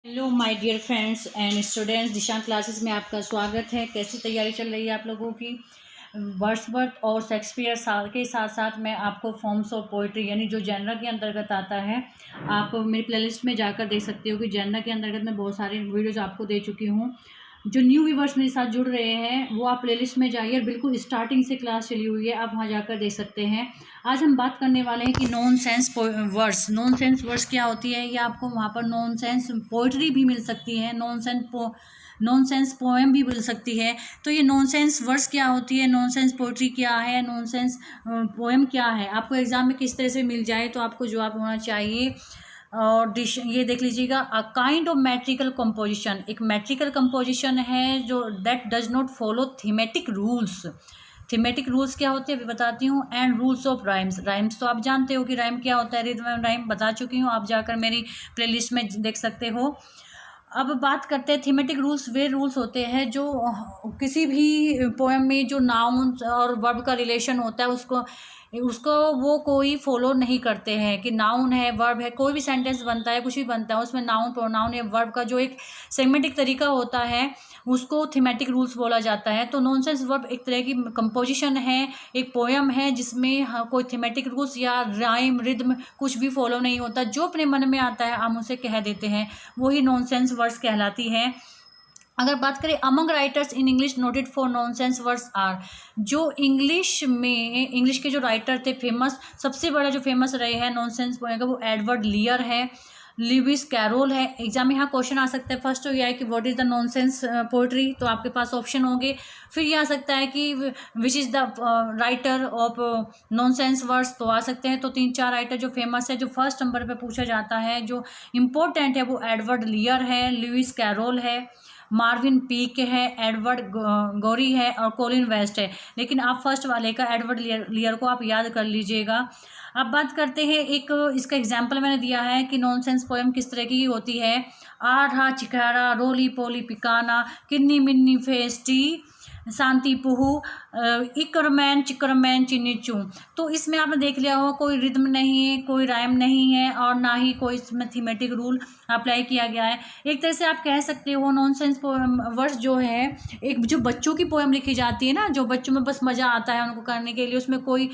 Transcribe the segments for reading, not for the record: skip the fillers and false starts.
Hello my dear friends and students, Dishant classes में आपका स्वागत है। कैसी तैयारी चल रही है आप लोगों की? वर्ड्सवर्थ और शेक्सपियर साल के साथ साथ मैं आपको फॉर्म्स ऑफ पोइट्री यानी जो जनरल के अंतर्गत आता है, आप मेरी प्लेलिस्ट में जाकर देख सकते हो कि जनरल के अंतर्गत मैं बहुत सारे वीडियोज़ आपको दे चुकी हूँ। जो न्यू व्यूवर्स मेरे साथ जुड़ रहे हैं वो आप प्लेलिस्ट में जाइए और बिल्कुल स्टार्टिंग से क्लास चली हुई है, आप वहाँ जाकर देख सकते हैं। आज हम बात करने वाले हैं कि non sense words. Non sense words क्या होती है, ये आपको वहाँ पर नॉन सेंस पोइट्री भी मिल सकती है, नॉन सेंस पोएम भी मिल सकती है। तो ये नॉन सेंस वर्ड्स क्या होती है, नॉन सेंस पोइट्री क्या है, नॉन सेंस पोएम क्या है, आपको एग्जाम में किस तरह से मिल जाए तो आपको जवाब होना चाहिए। और ये देख लीजिएगा, अ काइंड ऑफ मैट्रिकल कंपोजिशन। एक मैट्रिकल कंपोजिशन है जो that does not follow thematic rules. Thematic rules क्या होते हैं अभी बताती हूँ। And rules of rhymes. Rhymes तो आप जानते हो कि राइम क्या होता है, रिदम एंड राइम बता चुकी हूँ, आप जाकर मेरी प्लेलिस्ट में देख सकते हो। अब बात करते हैं थीमेटिक रूल्स। वे रूल्स होते हैं जो किसी भी पोएम में जो नाउन और वर्ब का रिलेशन होता है उसको उसको वो कोई फॉलो नहीं करते हैं। कि नाउन है, वर्ब है, कोई भी सेंटेंस बनता है, कुछ भी बनता है, उसमें नाउन प्रोनाउन या वर्ब का जो एक सेगमेंटिक तरीका होता है उसको थीमेटिक रूल्स बोला जाता है। तो नॉनसेंस वर्ब एक तरह की कंपोजिशन है, एक पोएम है जिसमें कोई थीमेटिक रूल्स या राइम रिदम कुछ भी फॉलो नहीं होता। जो अपने मन में आता है हम उसे कह देते हैं, वही नॉनसेंस वर्ड्स कहलाती हैं। अगर बात करें among writers in English noted for nonsense words are, जो इंग्लिश के जो राइटर थे फेमस, सबसे बड़ा जो फेमस रहे हैं नॉनसेंस पोएम का वो एडवर्ड लियर है, लुइस कैरोल है। एग्जाम में यहाँ क्वेश्चन आ सकता है, फर्स्ट तो यह है कि what is the nonsense poetry, तो आपके पास ऑप्शन होंगे। फिर ये आ सकता है कि which is the writer of nonsense words, तो आ सकते हैं। तो 3-4 राइटर जो फेमस है, जो फर्स्ट नंबर पे पूछा जाता है, जो इम्पोर्टेंट है, वो एडवर्ड लियर है, लुइस कैरोल है, मार्विन पीक है, एडवर्ड गौरी है और कोलिन वेस्ट है। लेकिन आप फर्स्ट वाले का एडवर्ड लियर को आप याद कर लीजिएगा। अब बात करते हैं, एक इसका एग्जाम्पल मैंने दिया है कि नॉनसेंस पोएम किस तरह की होती है। आढ़ा चिकारा रोली पोली पिकाना किन्नी मिन्नी फेस्टी शांति पुहू चिकरमैन चिन्नीचू। तो इसमें आपने देख लिया होगा कोई रिदम नहीं है, कोई राइम नहीं है और ना ही कोई इसमें थीमेटिक रूल अप्लाई किया गया है। एक तरह से आप कह सकते हो नॉनसेंस पोएम वर्ड्स जो है, एक जो बच्चों की पोएम लिखी जाती है ना, जो बच्चों में बस मज़ा आता है उनको करने के लिए, उसमें कोई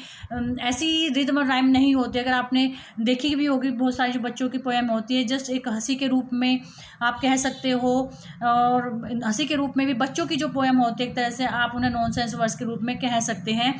ऐसी रिदम और राइम नहीं होती। अगर आपने देखी भी होगी बहुत सारी जो बच्चों की पोएम होती है, जस्ट एक हंसी के रूप में आप कह सकते हो। और हंसी के रूप में भी बच्चों की जो पोएम होती है एक तरह से आप उन्हें नॉनसेंस वर्ड्स के रूप में कह सकते हैं।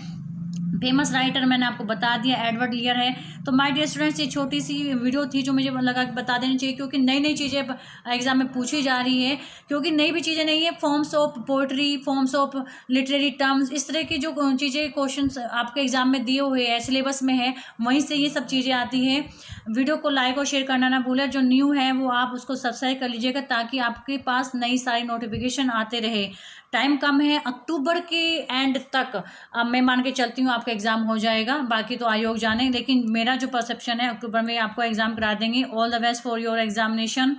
फेमस राइटर मैंने आपको बता दिया एडवर्ड लियर है। तो माय डियर स्टूडेंट्स, ये छोटी सी वीडियो थी जो मुझे लगा कि बता देनी चाहिए, क्योंकि नई नई चीज़ें एग्जाम में पूछी जा रही है। क्योंकि नई भी चीज़ें नहीं है, forms of poetry, forms of literary terms, इस तरह की जो चीज़ें क्वेश्चंस आपके एग्जाम में दिए हुए हैं, सिलेबस में है, वहीं से ये सब चीज़ें आती हैं। वीडियो को लाइक और शेयर करना ना भूलें। जो न्यू है वो आप उसको सब्सक्राइब कर लीजिएगा ताकि आपके पास नई सारी नोटिफिकेशन आते रहे। टाइम कम है, अक्टूबर के एंड तक अब मैं मान के चलती हूँ आपका एग्ज़ाम हो जाएगा, बाकी तो आयोग जाने, लेकिन मेरा जो परसेप्शन है अक्टूबर में आपको एग्ज़ाम करा देंगे। All the best for your examination.